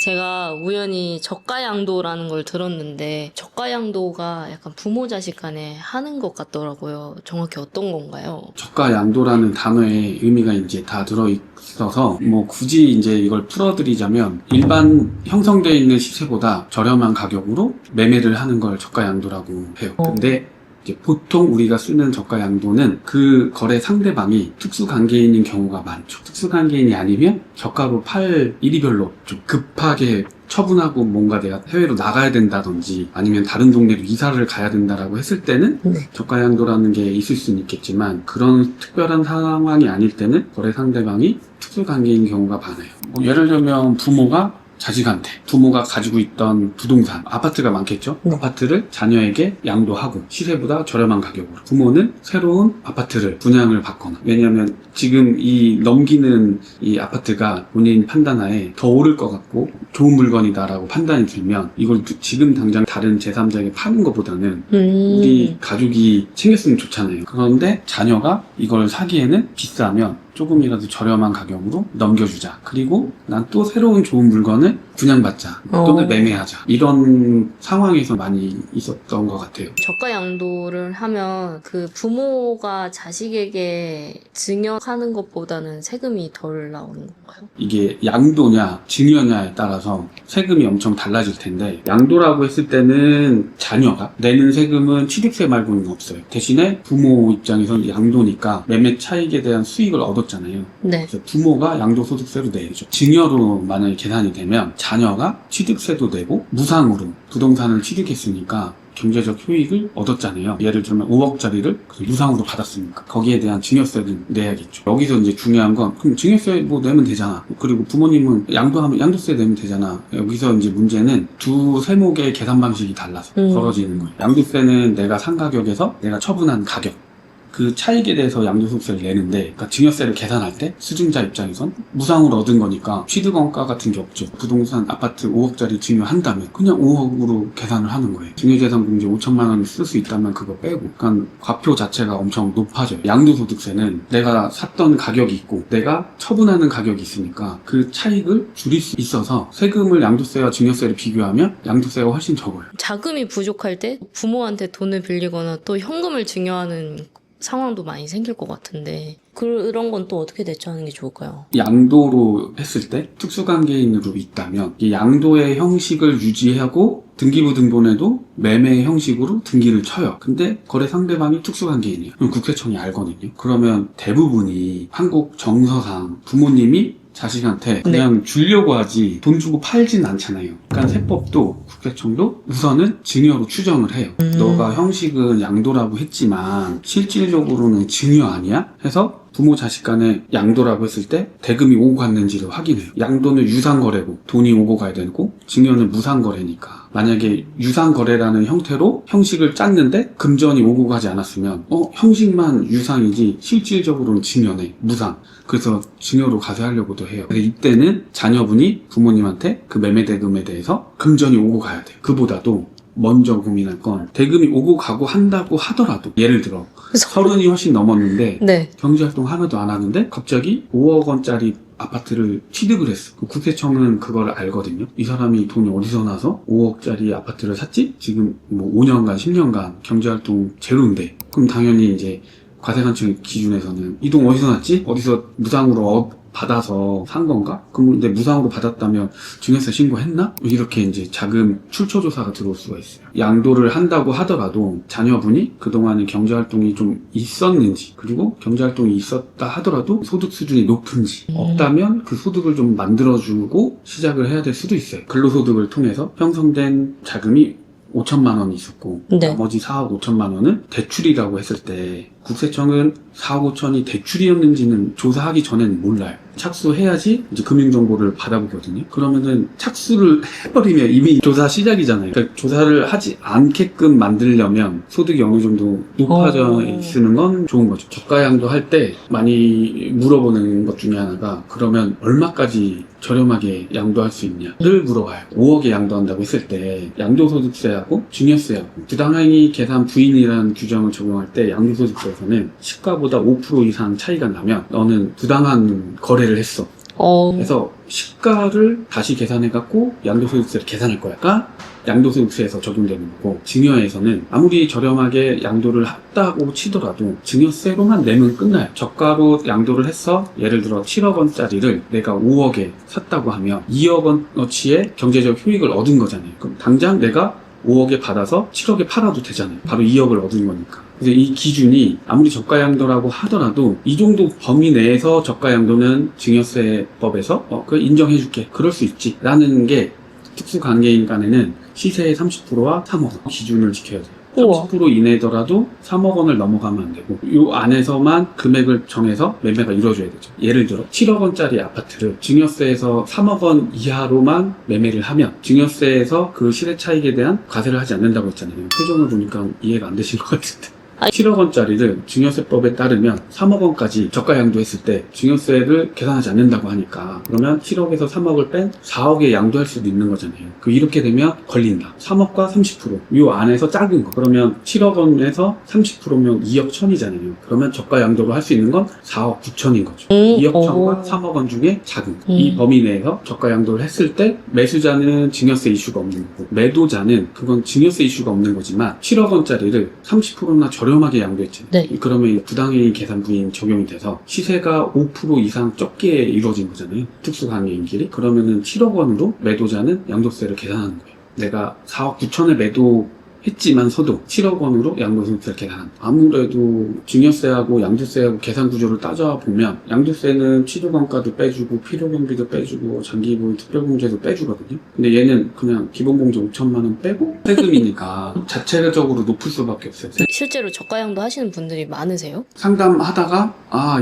제가 우연히 저가양도라는 걸 들었는데 저가양도가 약간 부모 자식 간에 하는 것 같더라고요. 정확히 어떤 건가요? 저가양도라는 단어의 의미가 이제 다 들어있어서 뭐 굳이 이제 이걸 풀어드리자면 일반 형성되어 있는 시세보다 저렴한 가격으로 매매를 하는 걸 저가양도라고 해요. 근데 이제 보통 우리가 쓰는 저가양도는 그 거래 상대방이 특수관계인인 경우가 많죠. 특수관계인이 아니면 저가로 팔 일이 별로 없죠. 급하게 처분하고 뭔가 내가 해외로 나가야 된다든지 아니면 다른 동네로 이사를 가야 된다라고 했을 때는 저가양도라는 게 있을 수는 있겠지만 그런 특별한 상황이 아닐 때는 거래 상대방이 특수관계인 경우가 많아요. 뭐 예를 들면 부모가 가지고 있던 부동산, 아파트가 많겠죠? 아파트를 자녀에게 양도하고 시세보다 저렴한 가격으로 부모는 새로운 아파트를 분양을 받거나, 왜냐하면 지금 이 넘기는 이 아파트가 본인 판단하에 더 오를 것 같고 좋은 물건이다라고 판단이 들면 이걸 지금 당장 다른 제3자에게 파는 것보다는 우리 가족이 챙겼으면 좋잖아요. 그런데 자녀가 이걸 사기에는 비싸면 조금이라도 저렴한 가격으로 넘겨주자. 그리고 난 또 새로운 좋은 물건을 분양받자. 또는 매매하자. 이런 상황에서 많이 있었던 것 같아요. 저가양도를 하면 그 부모가 자식에게 증여하는 것보다는 세금이 덜 나오는 건가요? 이게 양도냐 증여냐에 따라서 세금이 엄청 달라질 텐데, 양도라고 했을 때는 자녀가 내는 세금은 취득세 말고는 없어요. 대신에 부모 입장에서는 양도니까 매매 차익에 대한 수익을 얻었잖아요. 네. 그래서 부모가 양도소득세로 내죠. 증여로 만약에 계산이 되면 자녀가 취득세도 내고 무상으로 부동산을 취득했으니까 경제적 효익을 얻었잖아요. 예를 들면 5억짜리를 무상으로 받았으니까 거기에 대한 증여세를 내야겠죠. 여기서 이제 중요한 건 그럼 증여세 뭐 내면 되잖아. 그리고 부모님은 양도하면 양도세 내면 되잖아. 여기서 이제 문제는 두 세목의 계산 방식이 달라서 벌어지는 거예요. 양도세는 내가 산 가격에서 내가 처분한 가격, 그 차익에 대해서 양도소득세를 내는데, 그러니까 증여세를 계산할 때 수증자 입장에선 무상으로 얻은 거니까 취득원가 같은 게 없죠. 부동산 아파트 5억짜리 증여한다면 그냥 5억으로 계산을 하는 거예요. 증여재산공제 5천만 원을 쓸 수 있다면 그거 빼고, 그러니까 과표 자체가 엄청 높아져요. 양도소득세는 내가 샀던 가격이 있고 내가 처분하는 가격이 있으니까 그 차익을 줄일 수 있어서 세금을 양도세와 증여세를 비교하면 양도세가 훨씬 적어요. 자금이 부족할 때 부모한테 돈을 빌리거나 또 현금을 증여하는 상황도 많이 생길 것 같은데 그런 건 또 어떻게 대처하는 게 좋을까요? 양도로 했을 때 특수관계인으로 있다면 이 양도의 형식을 유지하고 등기부등본에도 매매 형식으로 등기를 쳐요. 근데 거래 상대방이 특수관계인이에요. 그럼 국세청이 알거든요. 그러면 대부분이 한국 정서상 부모님이 자식한테 그냥 주려고 하지 돈 주고 팔진 않잖아요. 그러니까 세법도 국세청도 우선은 증여로 추정을 해요. 너가 형식은 양도라고 했지만 실질적으로는 증여 아니야? 해서 부모 자식 간에 양도라고 했을 때 대금이 오고 갔는지를 확인해요. 양도는 유상거래고 돈이 오고 가야 되고 증여는 무상거래니까 만약에 유상거래라는 형태로 형식을 짰는데 금전이 오고 가지 않았으면 형식만 유상이지 실질적으로는 증여네, 무상. 그래서 증여로 가세하려고도 해요. 그래서 이때는 자녀분이 부모님한테 그 매매대금에 대해서 금전이 오고 가야 돼요. 그보다도 먼저 고민할 건 대금이 오고 가고 한다고 하더라도, 예를 들어 30이 훨씬 넘었는데 경제활동 하나도 안 하는데 갑자기 5억 원짜리 아파트를 취득을 했어. 국세청은 그걸 알거든요. 이 사람이 돈이 어디서 나서 5억짜리 아파트를 샀지? 지금 뭐 5년간 10년간 경제활동 제로인데, 그럼 당연히 이제 과세관청 기준에서는 이 돈 어디서 났지? 어디서 무상으로 받아서 산 건가? 근데 무상으로 받았다면 증여세 신고했나? 이렇게 이제 자금 출처 조사가 들어올 수가 있어요. 양도를 한다고 하더라도 자녀분이 그동안에 경제활동이 좀 있었는지, 그리고 경제활동이 있었다 하더라도 소득 수준이 높은지, 없다면 그 소득을 좀 만들어주고 시작을 해야 될 수도 있어요. 근로소득을 통해서 형성된 자금이 5천만 원이 있었고 나머지 4억 5천만 원은 대출이라고 했을 때 국세청은 4억 5천이 대출이었는지는 조사하기 전에는 몰라요. 착수해야지 이제 금융정보를 받아보거든요. 그러면은 착수를 해버리면 이미 조사 시작이잖아요. 그러니까 조사를 하지 않게끔 만들려면 소득이 어느 정도 높아져 있는 건 좋은 거죠. 저가양도 할 때 많이 물어보는 것 중에 하나가, 그러면 얼마까지 저렴하게 양도할 수 있냐를 물어봐요. 5억에 양도한다고 했을 때 양도소득세하고 증여세하고 부당행위 계산 부인이라는 규정을 적용할 때 양도소득세에서는 시가보다 5% 이상 차이가 나면 너는 부당한 거래를 했어. 그래서 시가를 다시 계산해갖고 양도소득세를 계산할 거야. 그러니까 양도소득세에서 적용되는 거고, 증여에서는 아무리 저렴하게 양도를 했다고 치더라도 증여세로만 내면 끝나요. 저가로 양도를 해서 예를 들어 7억 원짜리를 내가 5억에 샀다고 하면 2억 원어치의 경제적 효익을 얻은 거잖아요. 그럼 당장 내가 5억에 받아서 7억에 팔아도 되잖아요. 바로 2억을 얻은 거니까. 그래서 이 기준이 아무리 저가양도라고 하더라도 이 정도 범위 내에서 저가양도는 증여세법에서 그걸 인정해줄게. 그럴 수 있지. 라는 게 특수관계인 간에는 시세의 30%와 3억 원 기준을 지켜야 돼요. 우와. 30% 이내더라도 3억 원을 넘어가면 안 되고 이 안에서만 금액을 정해서 매매가 이루어져야 되죠. 예를 들어 7억 원짜리 아파트를 증여세에서 3억 원 이하로만 매매를 하면 증여세에서 그 시세 차익에 대한 과세를 하지 않는다고 했잖아요. 표정을 보니까 이해가 안 되신 것 같은데. 7억 원짜리를 증여세법에 따르면 3억 원까지 저가 양도했을 때 증여세를 계산하지 않는다고 하니까 그러면 7억에서 3억을 뺀 4억에 양도할 수도 있는 거잖아요. 이렇게 되면 걸린다. 3억과 30%. 이 안에서 작은 거. 그러면 7억 원에서 30%면 2억 1천이잖아요. 그러면 저가 양도로 할 수 있는 건 4억 9천인 거죠. 2억 1천과 3억 원 중에 작은 거. 이 범위 내에서 저가 양도를 했을 때 매수자는 증여세 이슈가 없는 거고 매도자는 그건 증여세 이슈가 없는 거지만 7억 원짜리를 30%나 저렴하게 양도했잖아요. 네. 그러면 부당이익 계산 부인 적용이 돼서 시세가 5% 이상 적게 이루어진 거잖아요. 특수관계인끼리. 그러면은 7억 원으로 매도자는 양도세를 계산하는 거예요. 내가 4억 9천에 매도했지만서도 7억 원으로 양도소득세를 계산한다. 아무래도 증여세하고 양도세하고 계산 구조를 따져보면 양도세는 취득원가도 빼주고 필요경비도 빼주고 장기보유 특별공제도 빼주거든요. 근데 얘는 그냥 기본공제 5천만 원 빼고 세금이니까 자체적으로 높을 수밖에 없어요. 실제로 저가양도 하시는 분들이 많으세요? 상담하다가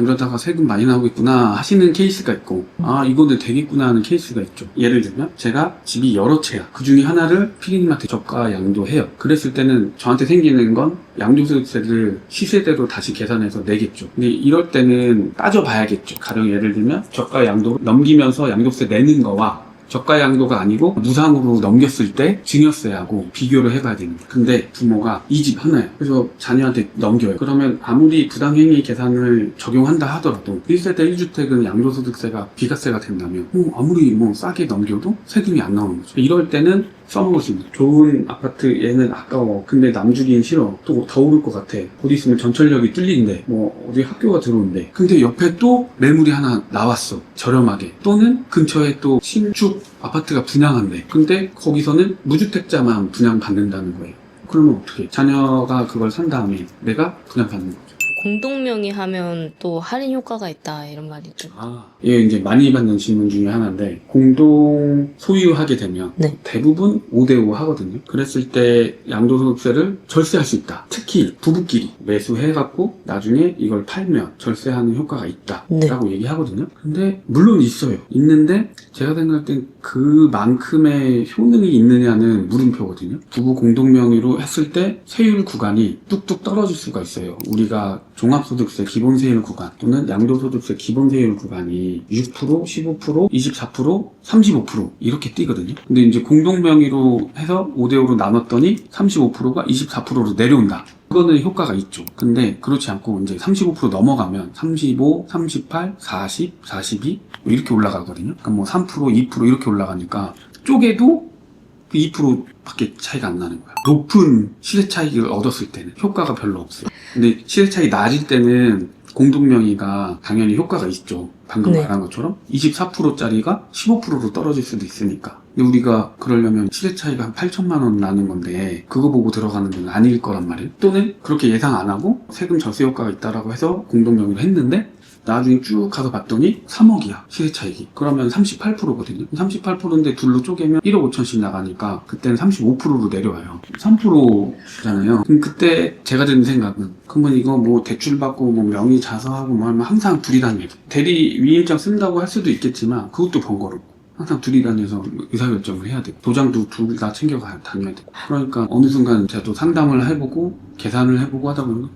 이러다가 세금 많이 나오겠구나 하시는 케이스가 있고 이거는 되겠구나 하는 케이스가 있죠. 예를 들면 제가 집이 여러 채야. 그 중에 하나를 피디님한테 저가 양도해요. 그랬을 때는 저한테 생기는 건 양도소득세를 시세대로 다시 계산해서 내겠죠. 근데 이럴 때는 따져봐야겠죠. 가령 예를 들면 저가 양도 넘기면서 양도세 내는 거와 저가 양도가 아니고 무상으로 넘겼을 때 증여세하고 비교를 해봐야 됩니다. 근데 부모가 이 집 하나예요. 그래서 자녀한테 넘겨요. 그러면 아무리 부당행위 계산을 적용한다 하더라도 1세대 1주택은 양도소득세가 비과세가 된다면 아무리 싸게 넘겨도 세금이 안 나오는 거죠. 이럴 때는 써먹을 수 있는 좋은 아파트 얘는 아까워. 근데 남주긴 싫어. 또 더 오를 것 같아. 곧 있으면 전철역이 뚫린대. 어디 학교가 들어온대. 근데 옆에 또 매물이 하나 나왔어. 저렴하게. 또는 근처에 또 신축 아파트가 분양한대. 근데 거기서는 무주택자만 분양받는다는 거예요. 그러면 어떻게? 자녀가 그걸 산 다음에 내가 분양받는 거죠. 공동명의 하면 또 할인 효과가 있다 이런 말이 있죠. 이게 이제 많이 받는 질문 중에 하나인데 공동 소유하게 되면 네. 대부분 5대5 하거든요. 그랬을 때 양도소득세를 절세할 수 있다. 특히 부부끼리 매수해갖고 나중에 이걸 팔면 절세하는 효과가 있다라고 얘기하거든요. 근데 물론 있어요. 있는데 제가 생각할 땐 그만큼의 효능이 있느냐는 물음표거든요. 부부 공동명의로 했을 때 세율 구간이 뚝뚝 떨어질 수가 있어요. 우리가 종합소득세 기본세율 구간 또는 양도소득세 기본세율 구간이 6%, 15%, 24%, 35% 이렇게 뛰거든요. 근데 이제 공동명의로 해서 5대5로 나눴더니 35%가 24%로 내려온다. 그거는 효과가 있죠. 근데 그렇지 않고 이제 35% 넘어가면 35, 38, 40, 42 이렇게 올라가거든요. 그러니까 3%, 2% 이렇게 올라가니까 쪼개도 2%밖에 차이가 안 나는 거야. 높은 시세 차익을 얻었을 때는 효과가 별로 없어요. 근데 시세 차익이 낮을 때는 공동명의가 당연히 효과가 있죠. 방금 말한 것처럼 24%짜리가 15%로 떨어질 수도 있으니까. 근데 우리가 그러려면 시세 차이가 한 8천만 원 나는 건데 그거 보고 들어가는 건 아닐 거란 말이에요. 또는 그렇게 예상 안 하고 세금 절세 효과가 있다라고 해서 공동명의를 했는데 나중에 쭉 가서 봤더니 3억이야 시세 차익이. 그러면 38%거든요 38%인데 둘로 쪼개면 1억 5천씩 나가니까 그때는 35%로 내려와요. 3%잖아요. 그럼 그때 제가 드는 생각은 그러면 이거 대출 받고 명의 자서하고 하면 항상 둘이 다녀요. 대리 위임장 쓴다고 할 수도 있겠지만 그것도 번거롭고 항상 둘이 다녀서 의사결정을 해야 되고 도장도 둘 다 챙겨가 다녀야 되고. 그러니까 어느 순간 제가 또 상담을 해보고 계산을 해보고 하다 보니까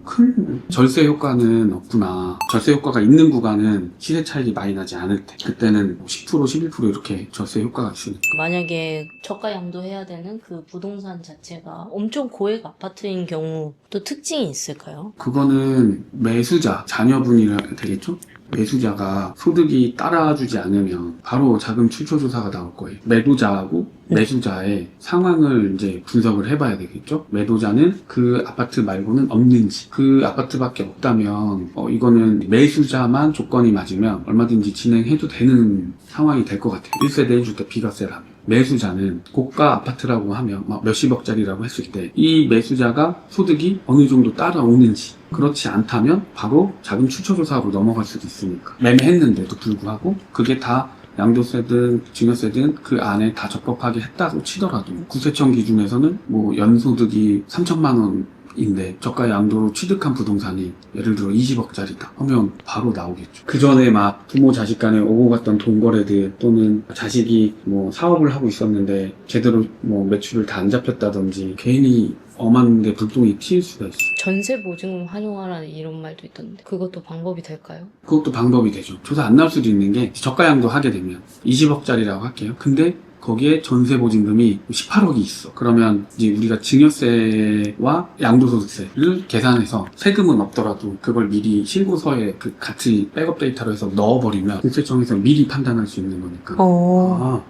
큰 절세 효과는 없구나. 절세 효과가 있는 구간은 시세 차익이 많이 나지 않을 때 그때는 10%, 11% 이렇게 절세 효과가 있으니까. 만약에 저가 양도해야 되는 그 부동산 자체가 엄청 고액 아파트인 경우 또 특징이 있을까요? 그거는 매수자, 자녀분이 되겠죠? 매수자가 소득이 따라주지 않으면 바로 자금 출처 조사가 나올 거예요. 매도자하고 매수자의 상황을 이제 분석을 해봐야 되겠죠. 매도자는 그 아파트 말고는 없는지, 그 아파트밖에 없다면 이거는 매수자만 조건이 맞으면 얼마든지 진행해도 되는 상황이 될 것 같아요. 1세대 1주택 비과세라면. 매수자는 고가 아파트라고 하면 막 몇십억짜리라고 했을 때 이 매수자가 소득이 어느 정도 따라오는지, 그렇지 않다면 바로 자금 출처 조사로 넘어갈 수도 있으니까. 매매했는데도 불구하고 그게 다 양도세든 증여세든 그 안에 다 적법하게 했다고 치더라도 국세청 기준에서는 뭐 연소득이 3천만 원인데 저가 양도로 취득한 부동산이 예를 들어 20억짜리다 하면 바로 나오겠죠. 그 전에 막 부모 자식 간에 오고 갔던 돈거래들, 또는 자식이 뭐 사업을 하고 있었는데 제대로 뭐 매출을 다 안 잡혔다든지 괜히 엄한데 불똥이 튈 수가 있어. 전세 보증금 활용하라는 이런 말도 있던데 그것도 방법이 될까요? 그것도 방법이 되죠. 조사 안 나올 수도 있는 게 저가 양도 하게 되면 20억짜리라고 할게요. 근데 거기에 전세 보증금이 18억이 있어. 그러면 이제 우리가 증여세와 양도소득세를 계산해서 세금은 없더라도 그걸 미리 신고서에 그 같이 백업 데이터로 해서 넣어버리면 국세청에서 미리 판단할 수 있는 거니까. 아,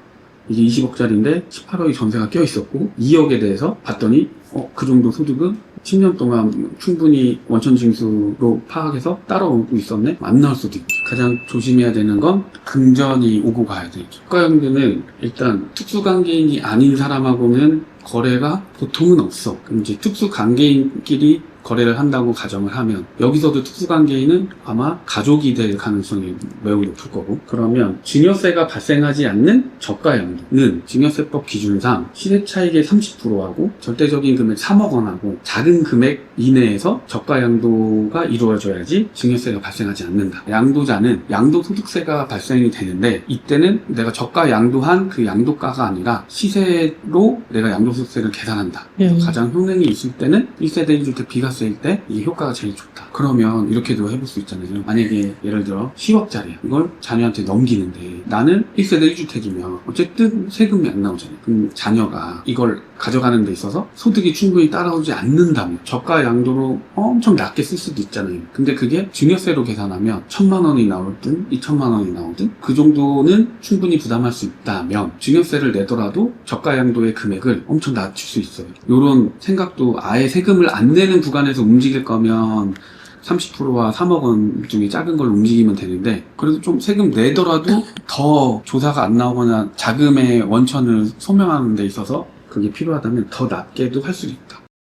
이게 20억짜리인데 18억이 전세가 껴있었고 2억에 대해서 봤더니 그 정도 소득은 10년 동안 충분히 원천징수로 파악해서 따라오고 있었네? 안 나올 수도 있죠. 가장 조심해야 되는 건 금전이 오고 가야 되죠. 저가형도는 일단 특수관계인이 아닌 사람하고는 거래가 보통은 없어. 그럼 이제 특수관계인끼리 거래를 한다고 가정을 하면 여기서도 특수관계인은 아마 가족이 될 가능성이 매우 높을 거고, 그러면 증여세가 발생하지 않는 저가양도는 증여세법 기준상 시세 차익의 30%하고 절대적인 금액 3억 원하고 작은 금액 이내에서 저가양도가 이루어져야지 증여세가 발생하지 않는다. 양도자는 양도소득세가 발생이 되는데 이때는 내가 저가양도한 그 양도가가 아니라 시세로 내가 양도소득세를 계산한다. 가장 효능이 있을 때는 1세대 1주택 비과세일 때 이 효과가 제일 좋다. 그러면 이렇게도 해볼 수 있잖아요. 만약에 예를 들어 10억짜리야. 이걸 자녀한테 넘기는데 나는 1세대 1주택이면 어쨌든 세금이 안 나오잖아요. 그럼 자녀가 이걸 가져가는 데 있어서 소득이 충분히 따라오지 않는다면 저가 양도로 엄청 낮게 쓸 수도 있잖아요. 근데 그게 증여세로 계산하면 1,000만 원이 나오든 2,000만 원이 나오든 그 정도는 충분히 부담할 수 있다면 증여세를 내더라도 저가 양도의 금액을 엄청 낮출 수 있어요. 이런 생각도, 아예 세금을 안 내는 구간에서 움직일 거면 30%와 3억 원 중에 작은 걸 움직이면 되는데, 그래도 좀 세금 내더라도 더 조사가 안 나오거나 자금의 원천을 소명하는 데 있어서 그게 필요하다면 더 낮게도 할 수 있다.